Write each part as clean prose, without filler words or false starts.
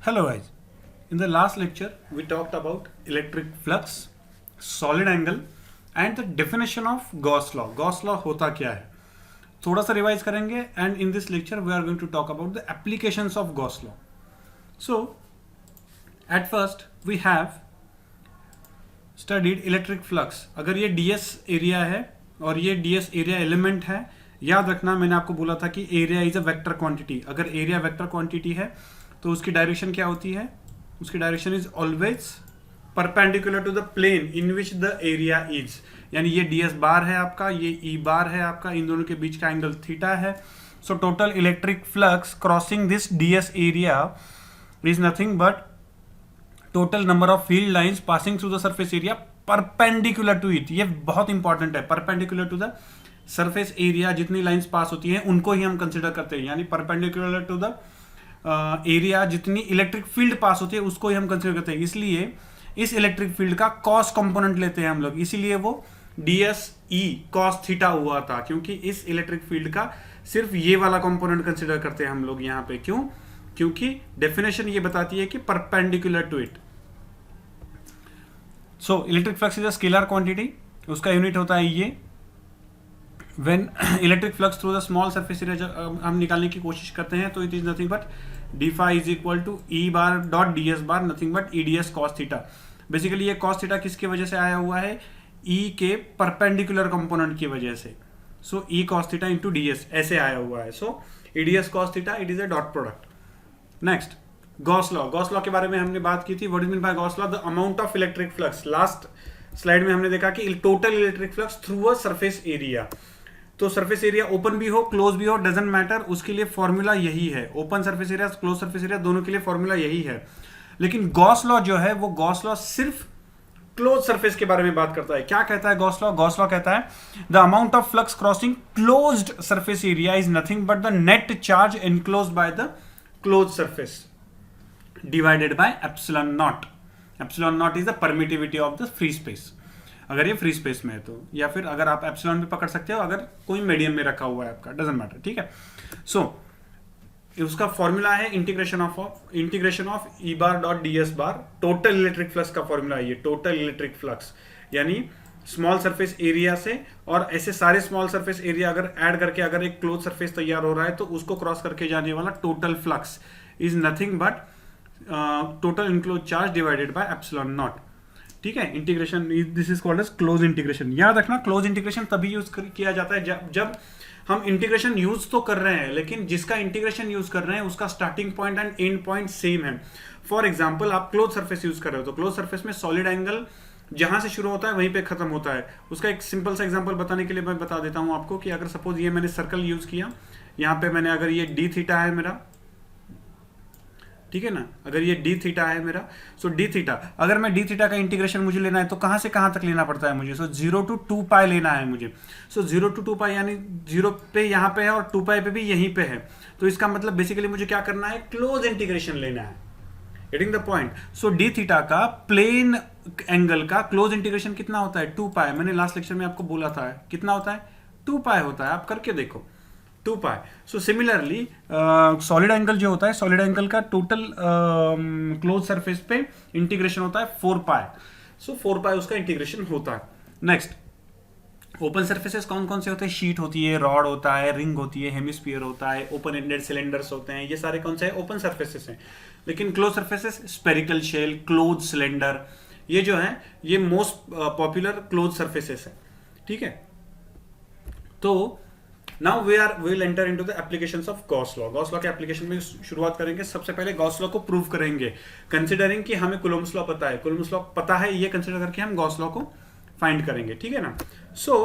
Hello guys. In the last lecture, we talked about electric flux, solid angle, and the definition of Gauss law. Gauss law होता क्या है? थोड़ा सा revise करेंगे and in this lecture we are going to talk about the applications of Gauss law. So, at first we have studied electric flux. अगर ये ds area है और ये ds एरिया एलिमेंट है, याद रखना मैंने आपको बोला था कि area is a vector quantity. अगर एरिया वेक्टर क्वांटिटी है तो उसकी डायरेक्शन क्या होती है? उसकी direction is always perpendicular to the plane in which the area is. यानी ये ds बार है आपका, ये e बार है आपका, इन दोनों के बीच का एंगल थीटा है. So total electric flux crossing this ds area is nothing but total number of field lines passing through the surface area perpendicular to it. ये बहुत इंपॉर्टेंट है. Perpendicular to the surface area जितनी lines pass होती हैं उनको ही हम consider करते हैं. यानी परपेंडिकुलर टू द एरिया जितनी इलेक्ट्रिक फील्ड पास होती है उसको ही हम कंसिडर करते हैं. इसलिए इस इलेक्ट्रिक फील्ड का कॉस कंपोनेंट लेते हैं हम लोग. इसीलिए वो ds e cos थीटा हुआ था, क्योंकि इस इलेक्ट्रिक फील्ड का सिर्फ ये वाला कंपोनेंट कंसिडर करते हैं हम लोग यहाँ पे. क्यों? क्योंकि डेफिनेशन ये बताती है कि perpendicular to it. So electric flux is a scalar quantity. उसका यूनिट होता है ये. When electric flux through the small surface area जब हम निकालने की कोशिश करते हैं तो it is nothing but d phi is equal to e bar dot ds bar nothing but eds cos theta. Basically ये cos theta किसकी वजह से आया हुआ है? e के परपेंडिकुलर कंपोनेंट की वजह से. सो e cos theta into ds ऐसे आया हुआ है. सो eds cos theta it is a dot product. Next Gauss law. Gauss law के बारे में हमने बात की थी. What is mean by Gauss law? The amount of electric flux. Last slide में हमने देखा कि total electric flux through a surface area. तो सरफेस एरिया ओपन भी हो क्लोज भी हो डजंट मैटर, उसके लिए फॉर्मूला यही है. Open surface area close surface area दोनों के लिए फॉर्मूला यही है. लेकिन गॉस लॉ जो है वो गॉस लॉ सिर्फ क्लोज सरफेस के बारे में बात करता है. क्या कहता है गॉस लॉ? गॉस लॉ कहता है the amount of flux crossing closed surface area is nothing but the net charge enclosed by the close surface divided by epsilon not. Epsilon not is the permittivity of the free space, अगर ये free space में है तो. या फिर अगर आप epsilon भी पकड़ सकते हो अगर कोई मीडियम में रखा हुआ है आपका, डजंट मैटर. ठीक है. सो उसका फॉर्मूला है integration of E bar dot ds bar. Total electric flux का फॉर्मूला है ये. टोटल इलेक्ट्रिक फ्लक्स यानी स्मॉल सरफेस एरिया से और ऐसे सारे स्मॉल सरफेस एरिया अगर ऐड करके अगर एक क्लोज सरफेस तैयार हो रहा है तो उसको क्रॉस करके जाने वाला total flux is nothing but total enclose charge divided by epsilon naught. ठीक है. Integration this is called as close integration. याद रखना क्लोज इंटीग्रेशन तभी यूज किया जाता है जब हम इंटीग्रेशन यूज तो कर रहे हैं लेकिन जिसका इंटीग्रेशन यूज कर रहे हैं उसका starting point and and point same है. फॉर एग्जांपल आप क्लोज सरफेस यूज कर रहे हो तो क्लोज सरफेस में सॉलिड एंगल जहां से शुरू होता है वहीं पे खत्म होता है. उसका एक सिंपल सा एग्जांपल बताने के लिए मैं बता देता हूं आपको कि अगर सपोज ये मैंने सर्कल यूज किया, यहाँ पे मैंने अगर ये डी थीटा है मेरा, ठीक है ना, अगर ये डी थीटा है मेरा, सो डी थीटा अगर मैं डी थीटा का इंटीग्रेशन मुझे लेना है तो कहां से कहां तक लेना पड़ता है मुझे? सो 0 to 2 पाई लेना है मुझे. सो 0 to 2 पाई यानी 0 पे यहां पे है और 2 पाई पे भी यहीं पे है. तो इसका मतलब बेसिकली मुझे क्या करना है? क्लोज इंटीग्रेशन लेना है. Getting the point? So D theta का प्लेन एंगल का क्लोज इंटीग्रेशन कितना होता है? 2 पाई. मैंने लास्ट लेक्चर में आपको बोला था कितना होता है? 2 पाई होता है. आप करके देखो 2 पाई. सो सिमिलरली सॉलिड एंगल जो होता है, सॉलिड एंगल का टोटल क्लोज सरफेस पे इंटीग्रेशन होता है 4 पाई. सो 4 पाई उसका इंटीग्रेशन होता है. नेक्स्ट ओपन सरफेसेस कौन कौन से होते हैं? शीट होती है, रॉड होता है, रिंग होती है, हेमिस्फीयर होता है, ओपन एंडेड सिलेंडर्स होते हैं. ये सारे कौन से हैं? ओपन सरफेसेस हैं. लेकिन close surfaces spherical shell, close cylinder, ये जो है ये मोस्ट पॉपुलर क्लोज सरफेसेस है. ठीक है. तो Now we'll enter into the applications of Gauss law. Gauss law के एप्लीकेशन में शुरुआत करेंगे. सबसे पहले Gauss law को प्रूव करेंगे कंसिडरिंग कि हमें Coulomb's law पता है. Coulomb's law पता है, ये कंसिडर करके हम Gauss law को फाइंड करेंगे. ठीक है ना. So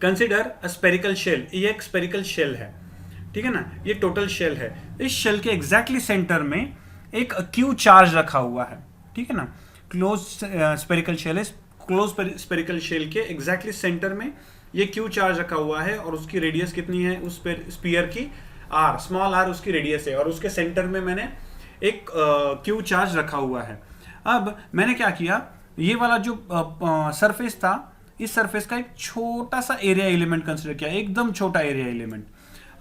consider a spherical shell. ये एक स्पेरिकल शेल है. ठीक है ना. ये टोटल शेल है. इस शेल के एग्जैक्टली सेंटर में एक Q चार्ज रखा हुआ है. ठीक है ना. क्लोज स्पेरिकल शेल है. क्लोज स्पेरिकल शेल के एग्जैक्टली सेंटर में ये Q चार्ज रखा हुआ है और उसकी रेडियस कितनी है उस स्फीयर की? R, स्मॉल r उसकी रेडियस है और उसके सेंटर में मैंने एक Q चार्ज रखा हुआ है. अब मैंने क्या किया, ये वाला जो सरफेस था, इस सरफेस का एक छोटा सा एरिया एलिमेंट कंसिडर किया, एकदम छोटा एरिया एलिमेंट.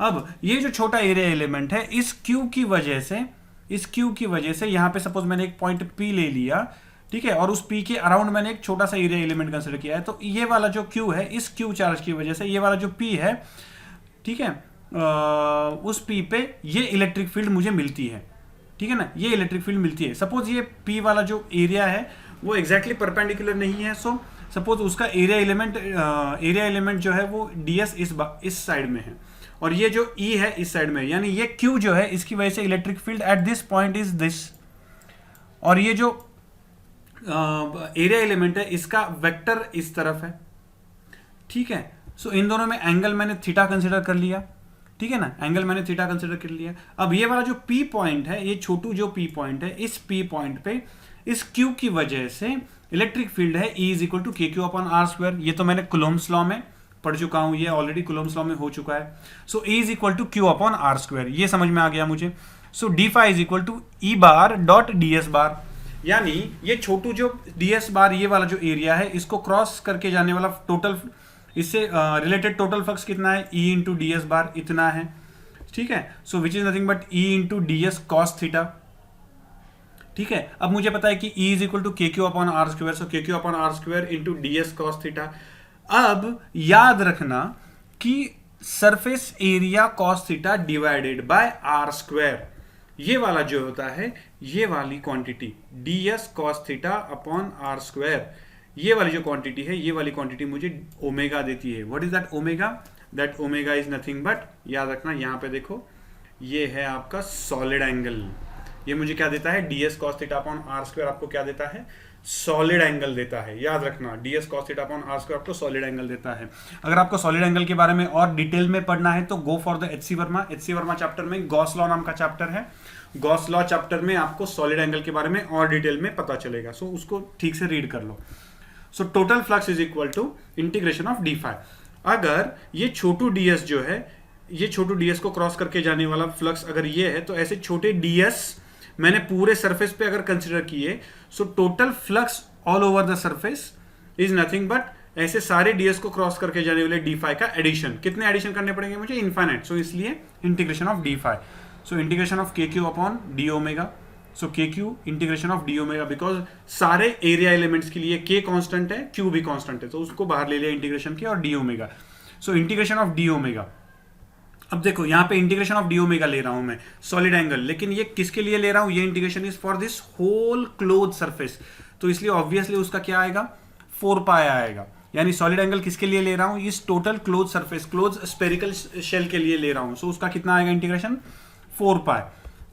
अब ये जो छोटा एरिया एलिमेंट है इस Q की वजह से इस Q की वजह से यहाँ पे सपोज मैंने एक पॉइंट P ले लिया, ठीक है, और उस P के अराउंड मैंने एक छोटा सा एरिया एलिमेंट कंसिडर किया है, तो ये वाला जो Q है, इस Q चार्ज की वजह से ये वाला जो P है, ठीक है, उस P पे ये इलेक्ट्रिक फील्ड मुझे मिलती है, ठीक है ना, ये इलेक्ट्रिक फील्ड मिलती है। सपोज ये P वाला जो एरिया है वो एग्जैक्टली परपेंडिकुलर नहीं है, सो सपोज उसका एरिया एलिमेंट जो है वो ds इस साइड में है और ये जो E है इस साइड में, यानी ये Q जो है इसकी वजह से electric field at this point is this, और ये जो एरिया एलिमेंट है इसका वेक्टर इस तरफ है, ठीक है। सो इन दोनों में एंगल मैंने थीटा कंसिडर कर लिया, ठीक है ना, एंगल मैंने थीटा कंसिडर कर लिया। अब ये वाला जो P पॉइंट है, ये छोटू जो P पॉइंट है, इस P पॉइंट पे इस Q की वजह से इलेक्ट्रिक फील्ड है E is equal to KQ upon R square. ये तो मैंने कुलोम्स लॉ में पढ़ चुका हूं, ये ऑलरेडी कुलोम्स लॉ में हो चुका है। So E is equal to Q upon R square, ये समझ में आ गया मुझे। So D phi is equal to E bar dot DS bar, यानी ये छोटू जो DS बार ये वाला जो एरिया है इसको क्रॉस करके जाने वाला टोटल, इससे रिलेटेड टोटल फ्लक्स कितना है, E इंटू DS बार इतना है, ठीक है। So which is nothing but E into DS cos theta, ठीक है। अब मुझे पता है कि E is equal to KQ upon R square, so KQ upon R square into DS cos theta. अब याद रखना कि surface area cos theta divided by R square, ये वाला जो होता है, ये वाली quantity DS cos theta upon R square, ये वाली जो क्वांटिटी है, ये वाली क्वांटिटी मुझे ओमेगा देती है। What is that omega? That omega is nothing but, याद रखना यहां पे देखो, ये है आपका सॉलिड एंगल। ये मुझे क्या देता है, ds cos theta upon R square आपको क्या देता है, सॉलिड एंगल देता है। याद रखना ds cos theta upon R square आपको सॉलिड एंगल देता है। अगर आपको सॉलिड एंगल के बारे में और डिटेल में पढ़ना है तो go for the HC Verma chapter में गॉस लॉ नाम का चैप्टर है। गॉस लॉ चैप्टर में आपको सॉलिड एंगल के बारे में और डिटेल में पता चलेगा, सो उसको ठीक से रीड कर लो। So total flux is equal to integration of D phi. अगर ये छोटू ds जो है, ये छोटू ds को क्रॉस करके जाने वाला फ्लक्स अगर ये है, तो ऐसे छोटे ds मैंने पूरे सरफेस पे अगर कंसिडर किए, so total flux all over the surface is nothing but ऐसे सारे ds को क्रॉस करके जाने वाले डी फाई का एडिशन। कितने एडिशन करने पड़ेंगे मुझे, इनफाइनाइट, सो इसलिए integration of D phi. So integration of KQ upon d omega, so KQ integration of d omega, because सारे एरिया एलिमेंट्स के लिए K कांस्टेंट है, Q भी कांस्टेंट है, तो उसको बाहर ले लिया इंटीग्रेशन के, और D omega. So integration of d omega. अब देखो यहाँ पे इंटीग्रेशन ऑफ डी ओमेगा ले रहा हूं मैं सॉलिड एंगल, लेकिन ये किसके लिए ले रहा हूं, ये integration is for this whole close surface, तो इसलिए ऑब्वियसली उसका क्या आएगा, 4 पाई आएगा। यानी सॉलिड एंगल किसके लिए ले रहा हूं, इस total close surface, close spherical shell के लिए ले रहा हूं, सो उसका कितना आएगा इंटीग्रेशन, 4 पाई।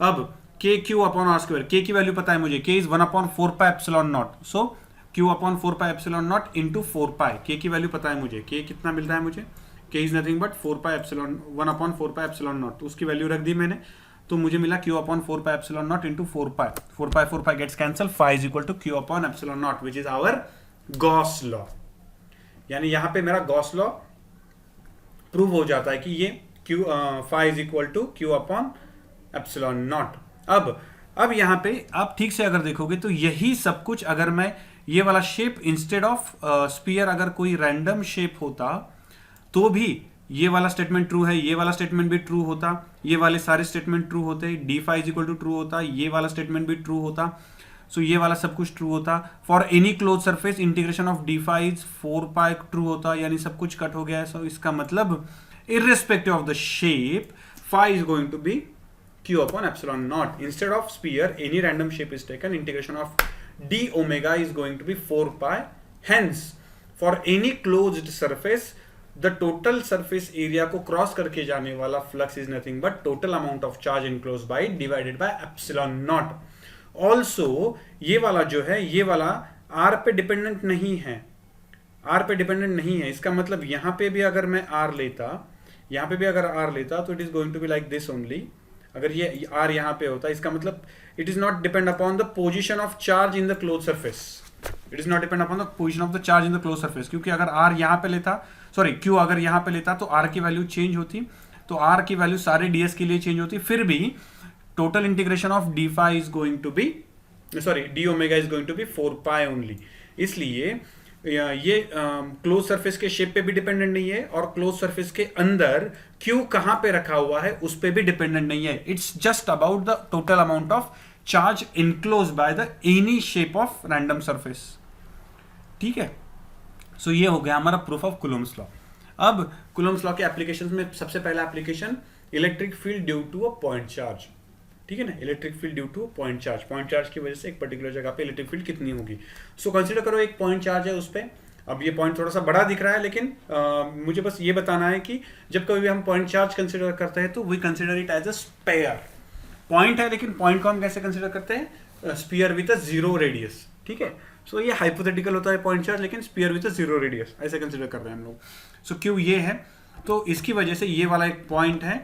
अब KQ upon R square, K की वैल्यू पता है मुझे, K is 1 upon 4 pi epsilon naught, so Q upon 4 pi epsilon naught into 4 pi. K की वैल्यू पता है मुझे, K कितना मिलता है मुझे, K is nothing but 4 pi epsilon 1 upon 4 pi epsilon not, तो उसकी वैल्यू रख दी मैंने, तो मुझे मिला Q upon 4 pi epsilon naught into 4 pi gets cancel, phi is equal to Q upon epsilon naught which is our Gauss law. यानी यहां पे मेरा गॉस लॉ प्रूव हो जाता है कि ये Q phi is equal to Q upon epsilon naught. अब यहां पे आप ठीक से अगर देखोगे तो यही सब कुछ, अगर मैं ये वाला शेप इंस्टेड ऑफ स्फीयर अगर कोई रैंडम शेप होता तो भी ये वाला स्टेटमेंट ट्रू है, ये वाला स्टेटमेंट भी ट्रू होता, ये वाले सारे स्टेटमेंट ट्रू होते, d phi is equal to true होता, ये वाला स्टेटमेंट भी ट्रू होता, सो ये वाला सब कुछ ट्रू होता। For any close surface integration of D phi is 4 pi true होता, यानी सब कुछ कट हो गया है। सो इसका मतलब irrespective of the shape, phi is going to be Q upon epsilon naught. Instead of sphere, any random shape is taken. Integration of d omega is going to be 4 pi. Hence, for any closed surface, the total surface area को cross करके जाने वाला flux is nothing but total amount of charge enclosed by divided by epsilon naught. Also, ये वाला जो है, ये वाला R पे डिपेंडेंट नहीं है, R पे डिपेंडेंट नहीं है। इसका मतलब यहाँ पे भी अगर मैं R लेता, यहाँ पे भी अगर R लेता, तो it is going to be like this only. अगर ये R यहाँ पे होता, इसका मतलब it is not depend upon the position of charge in the close surface, it is not depend upon the position of the charge in the close surface, क्योंकि अगर R यहाँ पे लेता, सॉरी Q अगर यहाँ पे लेता तो R की वैल्यू चेंज होती, तो R की वैल्यू सारे ds के लिए चेंज होती, फिर भी total integration of D phi is going to be, sorry d omega is going to be 4 pi only. इसलिए ये क्लोज सरफेस के शेप पे भी डिपेंडेंट नहीं है और क्लोज सरफेस के अंदर क्यू कहां पे रखा हुआ है उस पे भी डिपेंडेंट नहीं है. It's just about the total amount of charge enclose by the any shape of random surface. ठीक है. सो ये हो गया हमारा प्रूफ ऑफ कुलोम्स लॉ. अब कुलोम्स लॉ के एप्लीकेशंस में सबसे पहला application electric field due to a point charge. ठीक है ना. Electric field due to point charge. Point charge की वजह से एक पर्टिकुलर जगह पे इलेक्ट्रिक फील्ड कितनी होगी. सो कंसीडर करो एक पॉइंट चार्ज है उस पे. अब ये पॉइंट थोड़ा सा बड़ा दिख रहा है लेकिन मुझे बस ये बताना है कि जब कभी भी हम पॉइंट चार्ज कंसीडर करते हैं तो we consider it as a sphere. Point है लेकिन पॉइंट को हम कैसे कंसीडर करते हैं. Sphere with a zero radius. ठीक है. सो ये हाइपोथेटिकल होता है पॉइंट चार्ज लेकिन sphere with a zero radius ऐसे कंसीडर कर रहे हैं हम लोग. सो क्यों ये है तो इसकी वजह से ये वाला एक पॉइंट है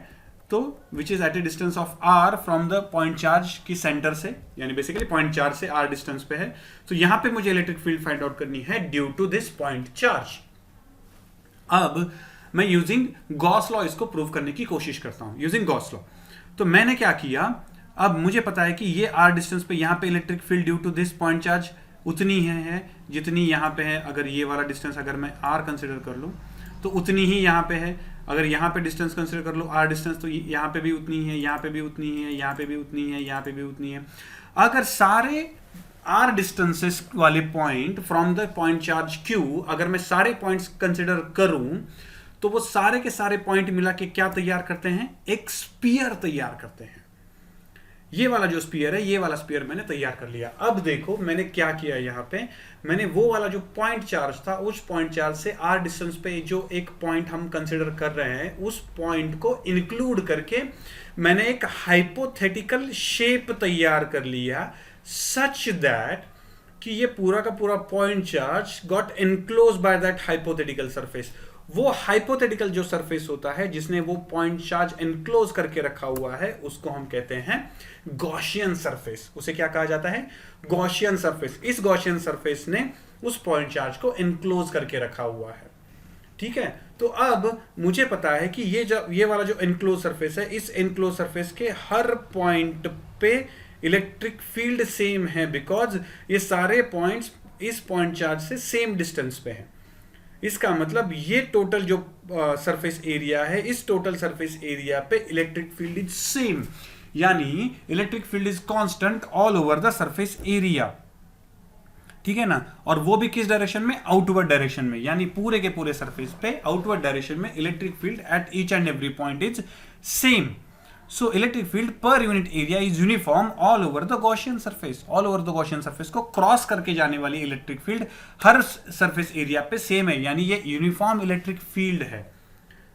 तो which is at a distance of R from the point charge की सेंटर से, यानी बेसिकली पॉइंट चार्ज से आर डिस्टेंस पे है. तो यहां पे मुझे इलेक्ट्रिक फील्ड फाइंड आउट करनी है due to this point charge. अब मैं यूजिंग गॉस लॉ इसको प्रूव करने की कोशिश करता हूं यूजिंग गॉस लॉ. तो मैंने क्या किया, अब मुझे पता है कि ये आर डिस्टेंस पे यहां पे electric field due to this point charge उतनी है जितनी यहां पे है. अगर ये वाला डिस्टेंस अगर मैं आर कंसिडर कर लूं तो उतनी ही यहां पे है. अगर यहाँ पे डिस्टेंस कंसीडर कर लो आर डिस्टेंस तो यहाँ पे भी उतनी है, यहाँ पे भी उतनी है, यहाँ पे भी उतनी है, यहाँ पे भी उतनी है. अगर सारे आर डिस्टेंसेस वाले point from the point charge Q अगर मैं सारे पॉइंट्स कंसीडर करूं तो वो सारे के सारे पॉइंट मिला के क्या तैयार करते हैं, एक स्फीयर तैयार करते हैं. ये वाला जो स्फीयर है ये वाला स्फीयर मैंने तैयार कर लिया. अब देखो मैंने क्या किया, यहाँ पे मैंने वो वाला जो पॉइंट चार्ज था उस पॉइंट चार्ज से आर डिस्टेंस पे जो एक पॉइंट हम कंसीडर कर रहे हैं उस पॉइंट को इंक्लूड करके मैंने एक हाइपोथेटिकल शेप तैयार कर लिया सच दैट कि ये पूरा का पूरा point charge got enclose by that hypothetical surface. वो हाइपोथेटिकल जो सरफेस होता है जिसने वो पॉइंट चार्ज इनक्लोज करके रखा हुआ है उसको हम कहते हैं गॉसियन सरफेस. उसे क्या कहा जाता है, गॉसियन सरफेस. इस गॉसियन सरफेस ने उस पॉइंट चार्ज को इनक्लोज करके रखा हुआ है. ठीक है. तो अब मुझे पता है कि ये वाला जो इनक्लोज सरफेस है इस इनक्लोज सरफेस के हर पॉइंट पे इलेक्ट्रिक फील्ड सेम है बिकॉज ये सारे पॉइंट्स इस पॉइंट चार्ज से सेम डिस्टेंस पे हैं. इसका मतलब ये टोटल जो सरफेस एरिया है इस टोटल सरफेस एरिया पे इलेक्ट्रिक फील्ड इज सेम, यानी electric field is constant all over the surface area. ठीक है ना. और वो भी किस डायरेक्शन में, आउटवर्ड डायरेक्शन में, यानी पूरे के पूरे सरफेस पे आउटवर्ड डायरेक्शन में electric field at each and every point is same. So electric field per unit area is uniform all over the Gaussian surface. All over the Gaussian surface को cross करके जाने वाली electric field हर surface area पे same है, यानी ये uniform electric field है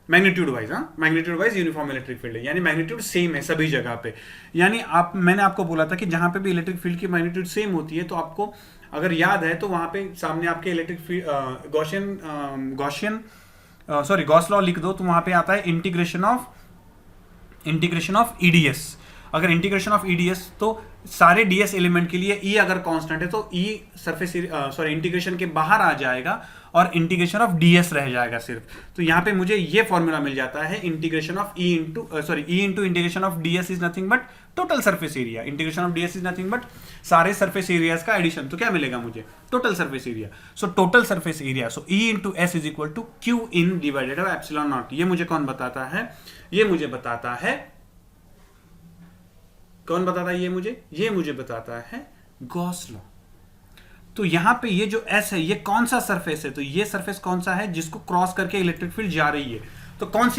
magnitude wise. Magnitude wise uniform electric field है, यानी मैग्नीट्यूड सेम है सभी जगह पे. यानी मैंने आपको बोला था कि जहां पे भी इलेक्ट्रिक फील्ड की मैग्नीट्यूड सेम होती है तो आपको अगर याद है तो वहां पे सामने आपके इलेक्ट्रिक फील्ड गॉस लॉ लिख दो तो वहां पे आता है इंटीग्रेशन ऑफ ईडीएस. अगर इंटीग्रेशन ऑफ ईडीएस तो सारे डीएस एलिमेंट के लिए ई अगर कांस्टेंट है तो ई सरफेस इंटीग्रेशन के बाहर आ जाएगा और इंटीग्रेशन ऑफ डीएस रह जाएगा सिर्फ. तो यहाँ पे मुझे ये फॉर्मूला मिल जाता है integration of E into integration of DS is nothing but total surface area. Integration of DS is nothing but सारे सरफेस एरियाज का एडिशन. तो क्या मिलेगा मुझे, total surface area. So total surface area, so E into S is equal to Q in divided by epsilon naught. ये मुझे कौन बताता है, ये मुझे बताता है, कौन बताता है ये मुझे बताता है गॉस लॉ. तो यहां पे ये जो एस है ये कौन सा सरफेस है, तो ये सरफेस कौन सा है जिसको क्रॉस करके इलेक्ट्रिक फील्ड जा रही है. तो कौन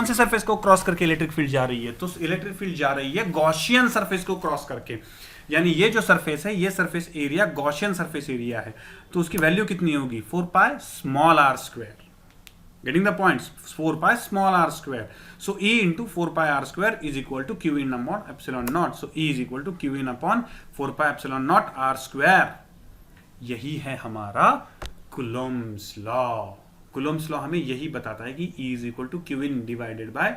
से सरफेस को क्रॉस करके इलेक्ट्रिक फील्ड जा रही है, तो इलेक्ट्रिक फील्ड जा रही है गॉसियन सरफेस को क्रॉस करके. यानी ये जो सरफेस है ये surface area Gaussian surface area है. तो उसकी वैल्यू कितनी होगी, 4 pi small r square. Getting the points, 4 pi small r square. So E into 4 pi r square is equal to Q in upon epsilon naught. So E is equal to Q in upon 4 pi epsilon naught r square. यही है हमारा Coulomb's law. Coulomb's law हमें यही बताता है कि E is equal to Q in divided by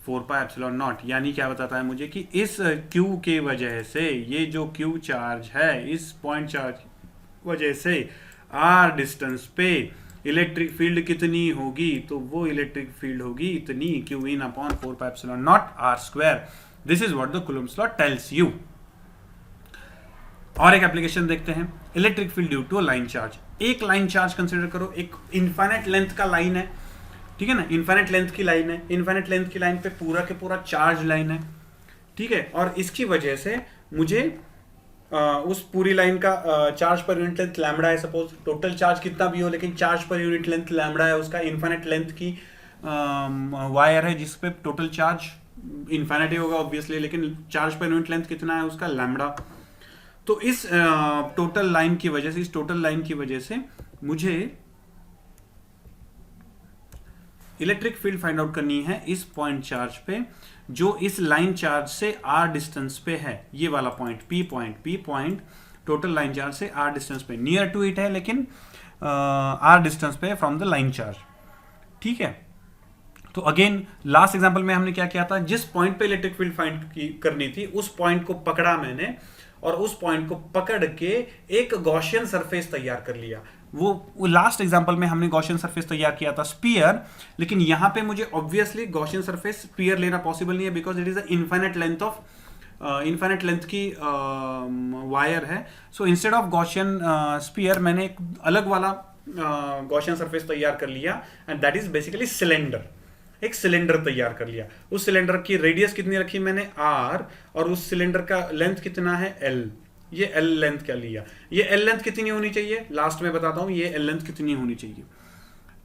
4 pi epsilon naught. यानी क्या बताता है मुझे कि इस Q के वजह से ये जो Q चार्ज है इस पॉइंट चार्ज वजह से R डिस्टेंस पे इलेक्ट्रिक फील्ड कितनी होगी, तो वो इलेक्ट्रिक फील्ड होगी इतनी Q in upon 4 pi epsilon naught r square. This is what the Coulomb's law tells you. और एक एप्लीकेशन देखते हैं, electric field due to a line charge. एक लाइन चार्ज कंसिडर करो, एक इनफाइनाइट लेंथ का लाइन है, ठीक है ना, इनफाइनाइट लेंथ की लाइन है, इनफाइनाइट लेंथ की लाइन पे पूरा के पूरा चार्ज लाइन है, ठीक है, और इसकी वजह से मुझे उस पूरी लाइन का charge per unit length lambda है, सपोज टोटल चार्ज कितना भी हो लेकिन charge per unit length lambda है, उसका इनफाइनाइट लेंथ की वायर है जिस पे टोटल चार्ज इनफाइनाइट होगा ऑब्वियसली, लेकिन चार्ज पर यूनिट लेंथ कितना है उसका लैम्बडा। तो इस टोटल लाइन की वजह से, इस टोटल लाइन की वजह से मुझे इलेक्ट्रिक फील्ड फाइंड आउट करनी है इस पॉइंट चार्ज पे जो इस लाइन चार्ज से r डिस्टेंस पे है, ये वाला point P point total line charge से r डिस्टेंस पे, नियर टू इट है लेकिन r डिस्टेंस पे फ्रॉम द लाइन चार्ज, ठीक है। तो अगेन लास्ट एग्जांपल में हमने क्या किया था, जिस पॉइंट पे इलेक्ट्रिक फील्ड फाइंड करनी थी उस पॉइंट को पकड़ा मैंने और उस पॉइंट को पकड़ के एक गॉसियन सरफेस तैयार कर लिया। वो लास्ट एग्जांपल में हमने गॉसियन सरफेस तैयार किया था स्फीयर, लेकिन यहां पे मुझे ऑब्वियसली गॉसियन सरफेस स्फीयर लेना पॉसिबल नहीं है because it is a infinite length की वायर है। So instead of Gaussian sphere मैंने एक अलग वाला गॉसियन सरफेस तैयार कर लिया and that is basically cylinder, एक सिलेंडर तैयार कर लिया। उस सिलेंडर की रेडियस कितनी रखी मैंने r, और उस सिलेंडर का लेंथ कितना है l, ये l लेंथ क्या लिया, ये l लेंथ कितनी होनी चाहिए लास्ट में बताता हूं, ये l लेंथ कितनी होनी चाहिए,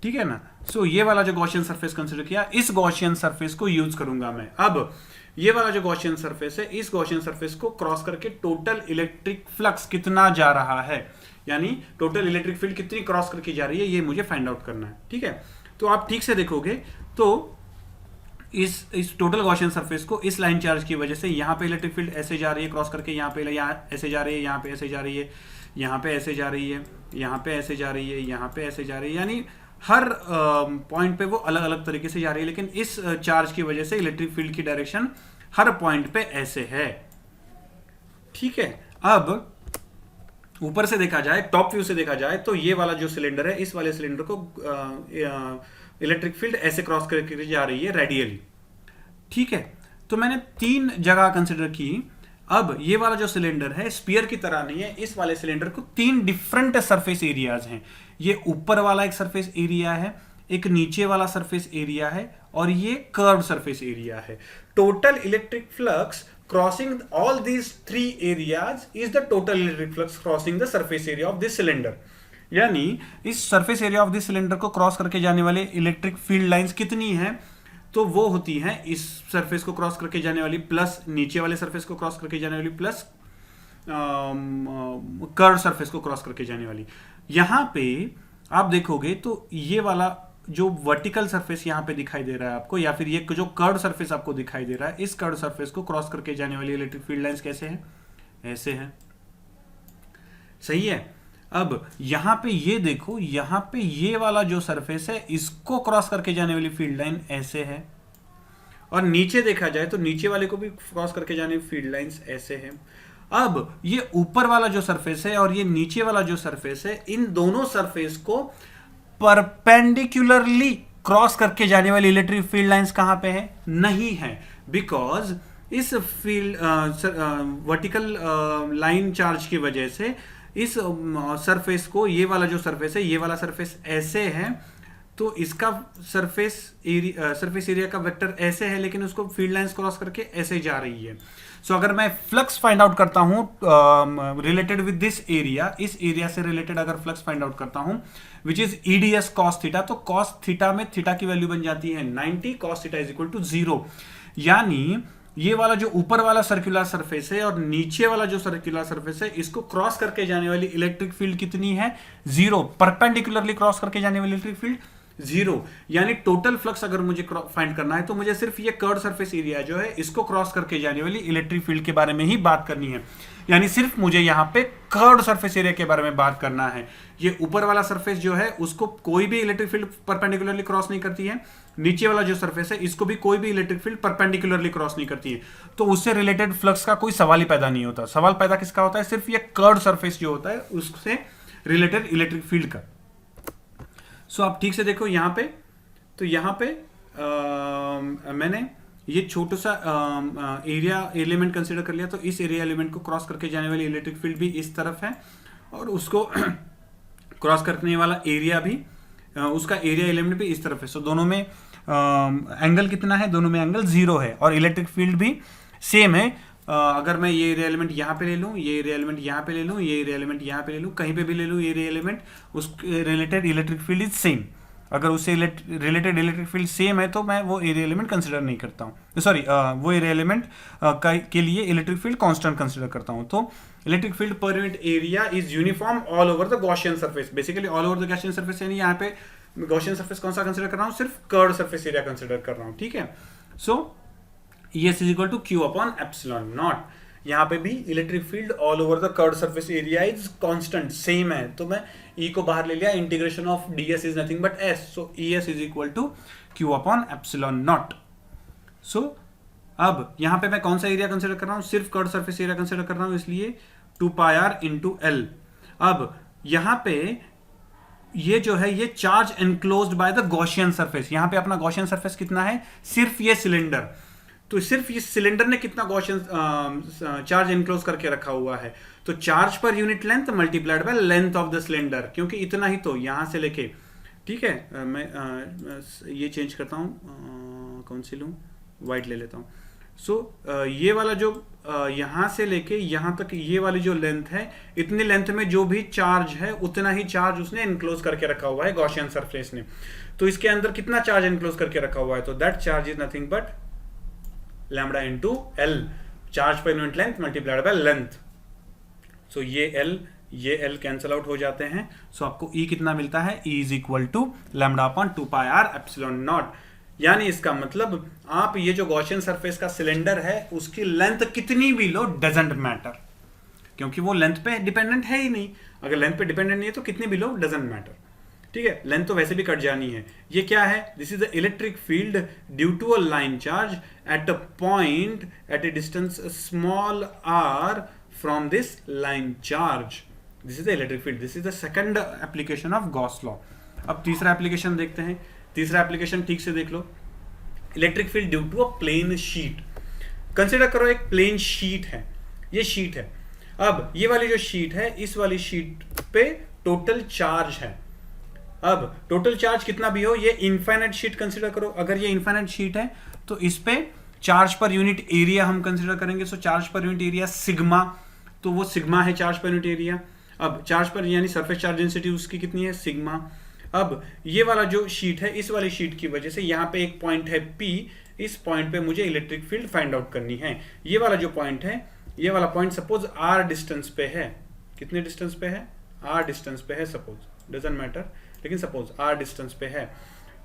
ठीक है ना। सो ये वाला जो गॉसियन सरफेस कंसीडर किया, इस गॉसियन सरफेस को यूज करूंगा मैं। अब ये वाला जो गॉसियन सरफेस है, इस गॉसियन सरफेस को क्रॉस करके टोटल इलेक्ट्रिक फ्लक्स कितना जा रहा है, यानी टोटल इलेक्ट्रिक फील्ड कितनी क्रॉस करके जा रही है, ये मुझे फाइंड आउट करना है, ठीक है। तो आप ठीक से देखोगे तो इस टोटल गॉसियन सरफेस को इस लाइन चार्ज की वजह से यहाँ पे इलेक्ट्रिक फील्ड ऐसे जा रही है क्रॉस करके, यहाँ पे ऐसे जा रही है, यहाँ पे ऐसे जा रही है, यहाँ पे ऐसे जा रही है, यहाँ पे ऐसे जा रही है, यहाँ पे ऐसे जा रही है, यानी हर पॉइंट पे वो अलग अलग तरीके से जा रही है, लेकिन इस चार्ज की वजह से इलेक्ट्रिक फील्ड की डायरेक्शन हर पॉइंट पे ऐसे है, ठीक है। अब ऊपर से देखा जाए, टॉप व्यू से देखा जाए तो ये वाला जो सिलेंडर है, इस वाले सिलेंडर को इलेक्ट्रिक फील्ड ऐसे क्रॉस करके जा रही है रेडियली, ठीक है। तो मैंने 3 जगह कंसिडर की। अब ये वाला जो सिलेंडर है स्फीयर की तरह नहीं है, इस वाले सिलेंडर को 3 डिफरेंट सरफेस एरियाज हैं। ये ऊपर वाला एक सरफेस एरिया है, एक नीचे वाला सरफेस एरिया है और ये कर्व सरफेस एरिया है। Total electric flux crossing all these 3 areas is the total electric flux crossing the surface area of this cylinder, यानी इस surface area of this cylinder को क्रॉस करके जाने वाले इलेक्ट्रिक फील्ड लाइंस कितनी हैं, तो वो होती हैं इस सरफेस को क्रॉस करके जाने वाली प्लस नीचे वाले सरफेस को क्रॉस करके जाने वाली प्लस कर्व सरफेस को क्रॉस करके जाने वाली। यहां पे आप देखोगे तो ये वाला जो वर्टिकल सरफेस यहां पे दिखाई दे रहा है आपको, या फिर ये जो कर्व सरफेस आपको दिखाई दे रहा है, इस कर्व सरफेस को क्रॉस करके जाने वाली इलेक्ट्रिक फील्ड लाइंस कैसे हैं, ऐसे हैं, सही है। अब यहां पे ये देखो, यहां पे ये वाला जो सरफेस है इसको क्रॉस करके जाने वाली फील्ड लाइन ऐसे है, और नीचे देखा जाए तो नीचे वाले को भी क्रॉस करके जाने वाली फील्ड लाइंस ऐसे हैं। अब ये ऊपर वाला जो सरफेस है और ये नीचे वाला जो सरफेस है, इन दोनों सरफेस को परपेंडिकुलरली क्रॉस करके जाने वाली इलेक्ट्रिक फील्ड लाइंस कहां पे है, नहीं है, बिकॉज इस फील्ड वर्टिकल लाइन चार्ज की वजह से इस सरफेस को, ये वाला जो सरफेस है, ये वाला सरफेस ऐसे है, तो इसका सरफेस एरिया का वेक्टर ऐसे है, लेकिन उसको फील्ड लाइंस क्रॉस करके ऐसे जा रही है। सो अगर मैं फ्लक्स फाइंड आउट करता हूं रिलेटेड विद दिस एरिया, इस एरिया से रिलेटेड अगर फ्लक्स फाइंड आउट करता हूं which is EDS cos theta, तो कॉस थीटा में थीटा की वैल्यू बन जाती है 90, cos theta is equal to 0, यानी ये वाला जो ऊपर वाला सर्कुलर सरफेस है और नीचे वाला जो सर्कुलर सरफेस है, इसको क्रॉस करके जाने वाली इलेक्ट्रिक फील्ड कितनी है, 0, परपेंडिकुलरली क्रॉस करके जाने वाली इलेक्ट्रिक फील्ड 0, यानी टोटल फ्लक्स अगर मुझे फाइंड करना है तो मुझे सिर्फ ये कर्व सरफेस एरिया जो है इसको क्रॉस करके जाने वाली इलेक्ट्रिक फील्ड के बारे में ही बात करनी है, यानी सिर्फ मुझे यहां पे कर्व सरफेस एरिया के बारे में बात करना है। ये ऊपर वाला सरफेस जो है उसको कोई भी इलेक्ट्रिक फील्ड परपेंडिकुलरली क्रॉस नहीं करती है, नीचे वाला जो सरफेस है इसको भी कोई भी इलेक्ट्रिक फील्ड परपेंडिकुलरली क्रॉस नहीं करती है, तो उससे रिलेटेड फ्लक्स का कोई सवाल ही पैदा नहीं होता। सवाल पैदा किसका होता है, सिर्फ ये कर्व सरफेस जो होता है उससे रिलेटेड इलेक्ट्रिक फील्ड का। सो आप ठीक से देखो यहां पे, तो यहां पे मैंने ये छोटा सा एरिया एलिमेंट कंसीडर कर लिया, तो इस एरिया एलिमेंट को क्रॉस करके जाने वाली इलेक्ट्रिक फील्ड भी इस तरफ है और उसको क्रॉस करने वाला एरिया भी उसका एरिया एलिमेंट भी इस तरफ है। सो दोनों में एंगल कितना है, दोनों में एंगल 0 है और इलेक्ट्रिक फील्ड भी सेम है। अगर मैं ये एरिया एलिमेंट यहाँ पे ले लूँ, ये एरिया एलिमेंट यहाँ पे ले लूँ, ये एरिया एलिमेंट यहाँ पे ले लूँ, कहीं पे भी ले लूँ ये एरिया एलिमेंट, उसके related electric field is same. अगर उससे रिलेटेड इलेक्ट्रिक फील्ड सेम है तो मैं वो एरिया एलिमेंट कंसिडर नहीं करता हूँ, सॉरी वो एरिया एलिमेंट के लिए इलेक्ट्रिक फील्ड कांस्टेंट कंसिडर करता हूँ। तो इलेक्ट्रिक फील्ड पर unit area is uniform all over the Gaussian surface. Basically all over the Gaussian surface यानी यहाँ पे गॉसियन सरफेस कौन सा कंसिडर कर रहा हूँ, सिर्फ कर्व सरफेस एरिया कंसिडर कर रहा हूँ, ठीक है। So ES is equal to Q upon epsilon naught. यहाँ पे भी electric field all over the curve surface area is constant, same है, तो मैं E को बाहर ले लिया, integration of DS is nothing but S, so ES is equal to Q upon epsilon naught. So अब यहाँ पे मैं कौन सा एरिया कंसिडर कर रहा हूँ, सिर्फ कर्व सरफेस एरिया कंसिडर कर रहा हूँ, इसलिए 2 पाई r इंटू एल। अब यहाँ पे ये जो है ये charge enclosed by the Gaussian surface. यहाँ पे अपना गॉसियन सरफेस कितना है, सिर्फ ये सिलेंडर, तो सिर्फ इस सिलेंडर ने कितना गॉसियन चार्ज एनक्लोज करके रखा हुआ है, तो charge per unit length multiplied by length of the cylinder, क्योंकि इतना ही तो यहां से लेके, ठीक है। मैं ये चेंज करता हूं, कौन सी लूं, वाइट ले लेता हूं। सो ये वाला जो यहां से लेके यहां तक ये वाली जो लेंथ है, इतनी लेंथ में जो भी चार्ज है उतना ही चार्ज उसने एनक्लोज करके रखा हुआ है गॉसियन सरफेस ने। तो इसके अंदर कितना चार्ज एनक्लोज करके रखा हुआ है, तो that charge is nothing but lambda into L, charge per unit length multiplied by length. So ये एल कैंसिल आउट हो जाते हैं। सो आपको E कितना मिलता है, E is equal to lambda upon 2 pi r epsilon naught. यानी इसका मतलब आप ये जो गॉसियन सरफेस का सिलेंडर है उसकी लेंथ कितनी भी लो डजंट मैटर, क्योंकि वो लेंथ पे डिपेंडेंट है ही नहीं। अगर लेंथ पे डिपेंडेंट नहीं है तो कितनी भी लो डजंट मैटर, ठीक है। लेंथ तो वैसे भी कट जानी है। ये क्या है, this is the electric field due to a line charge at a point at a distance small r from this line charge. This is the electric field, this is the second application of Gauss law. अब तीसरा application देखते हैं। तीसरा application ठीक से देख लो, electric field due to a plane sheet. Consider करो एक प्लेन शीट है, ये शीट है। अब ये वाली जो शीट है, इस वाली शीट पे टोटल चार्ज है। अब टोटल चार्ज कितना भी हो, ये इनफाइनाइट शीट कंसिडर करो। अगर ये इनफाइनाइट शीट है तो इस पे चार्ज पर यूनिट एरिया हम कंसिडर करेंगे। So charge per unit area sigma, तो वो सिग्मा है चार्ज पर यूनिट एरिया। अब चार्ज पर यानी सरफेस चार्ज डेंसिटी उसकी कितनी है, सिग्मा। अब ये वाला जो शीट है, इस वाली शीट की वजह से यहाँ पे एक पॉइंट है P, इस पॉइंट पे मुझे इलेक्ट्रिक फील्ड फाइंड आउट करनी है। ये वाला जो पॉइंट है, ये वाला पॉइंट सपोज R डिस्टेंस पे है, कितने डिस्टेंस पे है, R डिस्टेंस पे है सपोज, डजंट मैटर, लेकिन सपोज R डिस्टेंस पे है।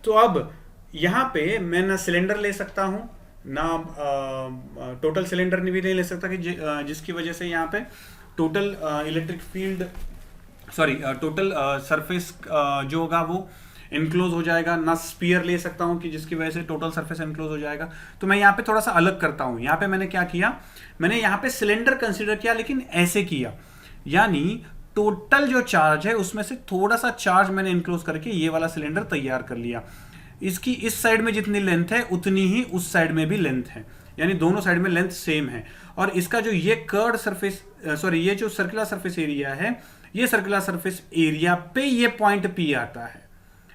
तो अब यहाँ पे मैं ना सिलेंडर ले सकता हूँ, ना टोटल सिलेंडर भी नहीं ले सकता कि जिसकी वजह से यहाँ पे total electric field, sorry total surface जो होगा वो एनक्लोज हो जाएगा। ना स्पीयर ले सकता हूँ कि जिसकी वजह से टोटल सरफेस एनक्लोज हो जाएगा। तो मैं यहाँ पे थोड़ा सा अलग करता हूँ। यहाँ पे मैंने क्या किया, मैंने यहाँ पे सिलेंडर कंसिडर किया, लेकिन ऐसे किया, यानी टोटल जो चार्ज है उसमें से थोड़ा सा चार्ज मैंने एनक्लोज करके ये वाला सिलेंडर तैयार कर लिया। इसकी इस साइड में जितनी लेंथ है उतनी ही उस साइड में भी लेंथ है, यानी दोनों साइड में लेंथ सेम है। और इसका जो ये कर्व सरफेस, सॉरी ये जो सर्कुलर सरफेस एरिया है, ये सर्कुलर सरफेस एरिया पे ये पॉइंट P आता है।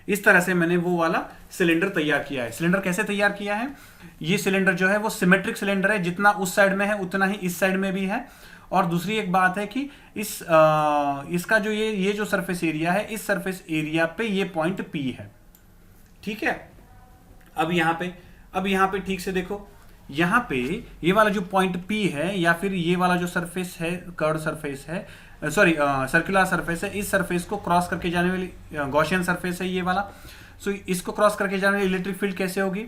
इस तरह से मैंने वो वाला सिलेंडर तैयार किया है। सिलेंडर कैसे तैयार किया है, ये सिलेंडर जो है वो सिमेट्रिक सिलेंडर है, जितना उस साइड में है उतना ही इस साइड में भी है। और दूसरी एक बात है कि इसका जो ये जो सरफेस एरिया है, इस सरफेस एरिया पे ये पॉइंट P है, ठीक है। अब यहाँ पे ठीक से देखो, यहाँ पे ये वाला जो पॉइंट P है, या फिर ये वाला जो सरफेस है, कर्व सरफेस है, सॉरी सर्कुलर सरफेस है, इस सरफेस को क्रॉस करके जाने वाली गॉसियन सरफेस है ये वाला। सो इसको क्रॉस करके जाने वाली इलेक्ट्रिक फील्ड कैसे होगी,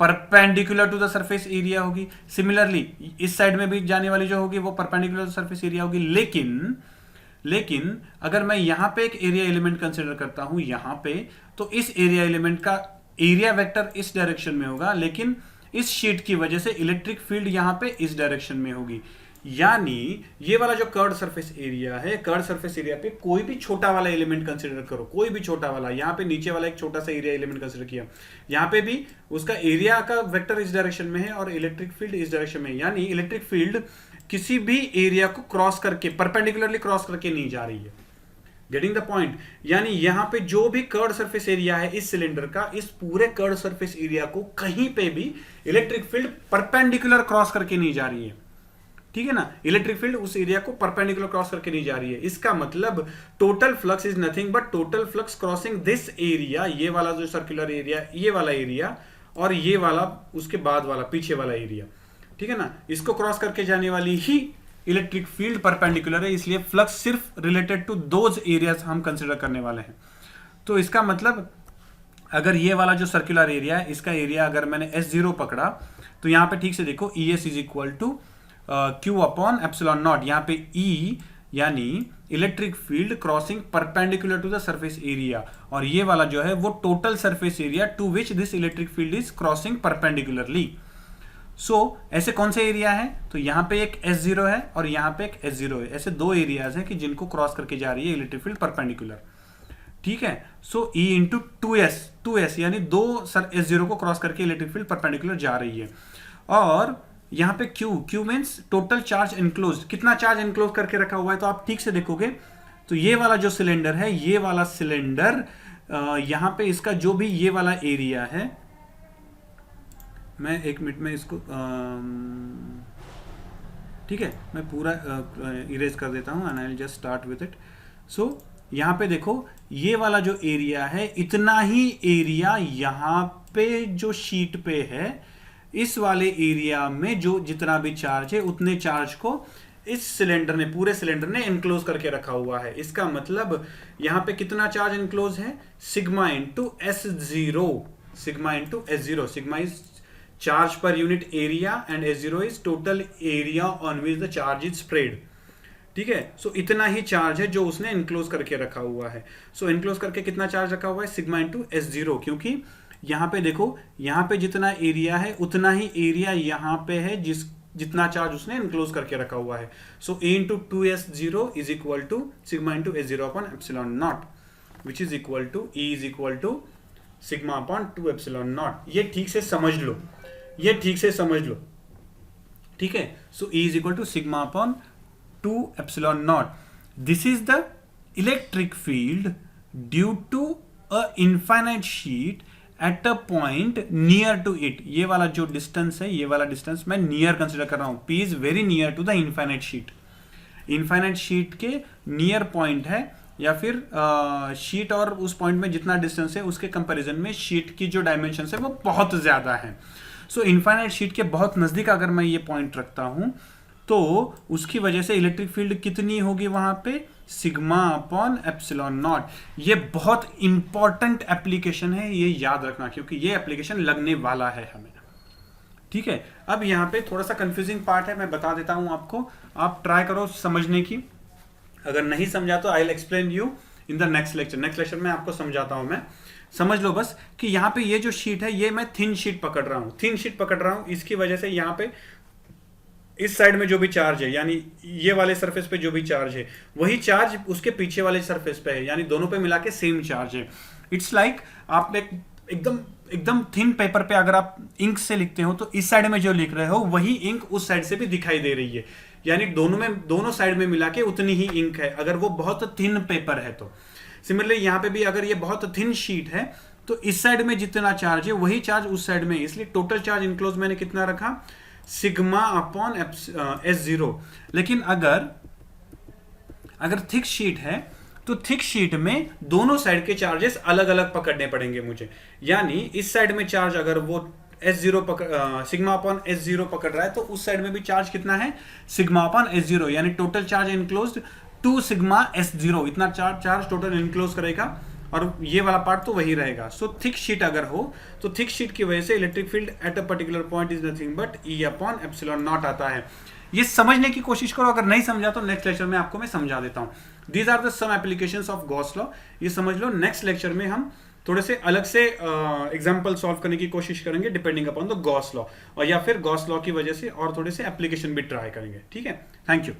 perpendicular to the surface area होगी। सिमिलरली इस साइड में भी जाने वाली जो होगी वो परपेंडिकुलर टू सरफेस एरिया होगी। लेकिन अगर मैं यहाँ पे एक एरिया एलिमेंट कंसिडर करता हूं यहाँ पे, तो इस एरिया एलिमेंट का एरिया वेक्टर इस डायरेक्शन में होगा, लेकिन इस शीट की वजह से इलेक्ट्रिक फील्ड यहाँ पे इस डायरेक्शन में होगी। यानी ये वाला जो कर्व सरफेस एरिया है, कर्व सरफेस एरिया पे कोई भी छोटा वाला एलिमेंट कंसीडर करो, कोई भी छोटा वाला, यहाँ पे नीचे वाला एक छोटा सा एरिया एलिमेंट कंसीडर किया, यहाँ पे भी उसका एरिया का वेक्टर इस डायरेक्शन में है और इलेक्ट्रिक फील्ड इस डायरेक्शन में है। यानी इलेक्ट्रिक फील्ड किसी भी एरिया को क्रॉस करके, परपेंडिकुलरली क्रॉस करके नहीं जा रही है, गेटिंग द पॉइंट। यानी यहाँ पे जो भी कर्व सरफेस एरिया है इस सिलेंडर का, इस पूरे कर्व सरफेस एरिया को कहीं पे भी इलेक्ट्रिक फील्ड परपेंडिकुलर क्रॉस करके नहीं जा रही है, ठीक है ना। इलेक्ट्रिक फील्ड उस एरिया को परपेंडिकुलर क्रॉस करके नहीं जा रही है। इसका मतलब total flux is nothing but total flux crossing this area, ये वाला जो सर्कुलर एरिया, ये वाला एरिया और ये वाला उसके बाद वाला पीछे वाला एरिया, ठीक है ना, इसको क्रॉस करके जाने वाली ही इलेक्ट्रिक फील्ड परपेंडिकुलर है। इसलिए फ्लक्स सिर्फ रिलेटेड टू दोज एरियाज हम कंसिडर करने वाले हैं। तो इसका मतलब अगर ये वाला जो सर्कुलर एरिया है, इसका एरिया अगर मैंने S0 पकड़ा तो यहाँ पे ठीक से देखो ES is equal to Q upon epsilon naught. यहाँ पे E यानी electric field crossing perpendicular to the surface area, और ये वाला जो है वो total surface area to which this electric field is crossing perpendicularly. So ऐसे कौन से एरिया है, तो यहाँ पे एक S0 है और यहाँ पे एक S0 है। ऐसे दो एरियाज हैं कि जिनको क्रॉस करके जा रही है इलेक्ट्रिक फील्ड परपेंडिकुलर, ठीक है। सो E इंटू 2S यानी दो S0 को क्रॉस करके इलेक्ट्रिक फील्ड परपेंडिकुलर जा रही है। और यहाँ पे Q means total charge enclose, कितना चार्ज इनक्लोज करके रखा हुआ है। तो आप ठीक से देखोगे तो ये वाला जो सिलेंडर है, ये वाला सिलेंडर यहाँ पे इसका जो भी ये वाला एरिया है, मैं 1 मिनट में इसको ठीक है मैं पूरा इरेज कर देता हूँ and I will just start with it. So यहाँ पे देखो ये वाला जो एरिया है, इतना ही एरिया यहाँ पे जो शीट पे है, इस वाले एरिया में जो जितना भी चार्ज है उतने चार्ज को इस सिलेंडर ने, पूरे सिलेंडर ने इनक्लोज करके रखा हुआ है। इसका मतलब यहाँ पे कितना चार्ज इनक्लोज है, sigma into S0, sigma into S0। Sigma is charge per unit area and S0 is total area on which the charge is spread, ठीक है। सो इतना ही चार्ज है जो उसने इनक्लोज करके रखा हुआ है। सो इनक्लोज करके कितना चार्ज रखा हुआ है, सिग्मा इंटू S0, क्योंकि यहाँ पे देखो यहाँ पे जितना एरिया है उतना ही एरिया यहाँ पे है जितना चार्ज उसने इनक्लोज करके रखा हुआ है। So A into 2S0 is equal to sigma into S0 upon epsilon naught, which is equal to E is equal to sigma upon 2 epsilon naught. ये ठीक से समझ लो, ये ठीक से समझ लो, ठीक है। So E is equal to sigma upon 2 epsilon naught. This is the electric field due to a infinite sheet at a point near to it. ये वाला जो डिस्टेंस है, ये वाला डिस्टेंस मैं नियर कंसिडर कर रहा हूं। P is very near to the infinite sheet. Infinite sheet के नियर पॉइंट है, या फिर शीट और उस पॉइंट में जितना डिस्टेंस है उसके कंपैरिजन में शीट की जो डायमेंशन है वो बहुत ज्यादा है। सो इनफाइनाइट शीट के बहुत नजदीक अगर मैं ये पॉइंट रखता हूं तो उसकी वजह से इलेक्ट्रिक फील्ड कितनी होगी वहां पे, सिग्मा अपॉन एप्सिलॉन नॉट। ये बहुत इंपॉर्टेंट एप्लीकेशन है, ये याद रखना, क्योंकि ये एप्लीकेशन लगने वाला है हमें, ठीक है। अब यहाँ पे थोड़ा सा कंफ्यूजिंग पार्ट है, मैं बता देता हूं आपको, आप ट्राई करो समझने की। अगर नहीं समझा तो I will explain you in the next lecture. Next lecture में आपको समझाता हूं मैं। समझ लो बस कि यहाँ पे ये जो शीट है, ये मैं थिन शीट पकड़ रहा हूं, थिन शीट पकड़ रहा हूं। इसकी वजह से यहाँ पे इस साइड में जो भी चार्ज है, यानी ये वाले सरफेस पे जो भी चार्ज है, वही चार्ज उसके पीछे वाले सरफेस पे है, यानी दोनों पे मिला के सेम चार्ज है। इट्स लाइक आप एकदम थिन पेपर पे अगर आप इंक से लिखते हो तो इस साइड में जो लिख रहे हो वही इंक उस साइड से भी दिखाई दे रही है, यानी दोनों साइड में मिला के उतनी ही इंक है, अगर वो बहुत थिन पेपर है तो। सिमिलरली यहाँ पे भी अगर ये बहुत थिन शीट है तो इस साइड में जितना चार्ज है वही चार्ज उस साइड में, इसलिए टोटल चार्ज इनक्लोज मैंने कितना रखा, सिग्मा अपॉन S0। लेकिन अगर थिक शीट है तो थिक शीट में दोनों साइड के चार्जेस अलग अलग पकड़ने पड़ेंगे मुझे, यानी इस साइड में चार्ज अगर वो सिग्मा अपॉन S0 पकड़ रहा है तो उस साइड में भी चार्ज कितना है, सिग्मा अपॉन S0, यानी total charge enclosed 2 sigma S0, इतना चार्ज टोटल इनक्लोज करेगा, और ये वाला पार्ट तो वही रहेगा। सो थिक शीट अगर हो तो थिक शीट की वजह से electric field at a particular point is nothing but E upon epsilon not आता है। ये समझने की कोशिश करो, अगर नहीं समझा तो नेक्स्ट लेक्चर में आपको मैं समझा देता हूं। These are the some applications of Gauss law, ये समझ लो। नेक्स्ट लेक्चर में हम थोड़े से अलग से एग्जाम्पल सॉल्व करने की कोशिश करेंगे depending upon the Gauss law, और या फिर गॉस लॉ की वजह से और थोड़े से एप्लीकेशन भी ट्राई करेंगे, ठीक है। Thank you.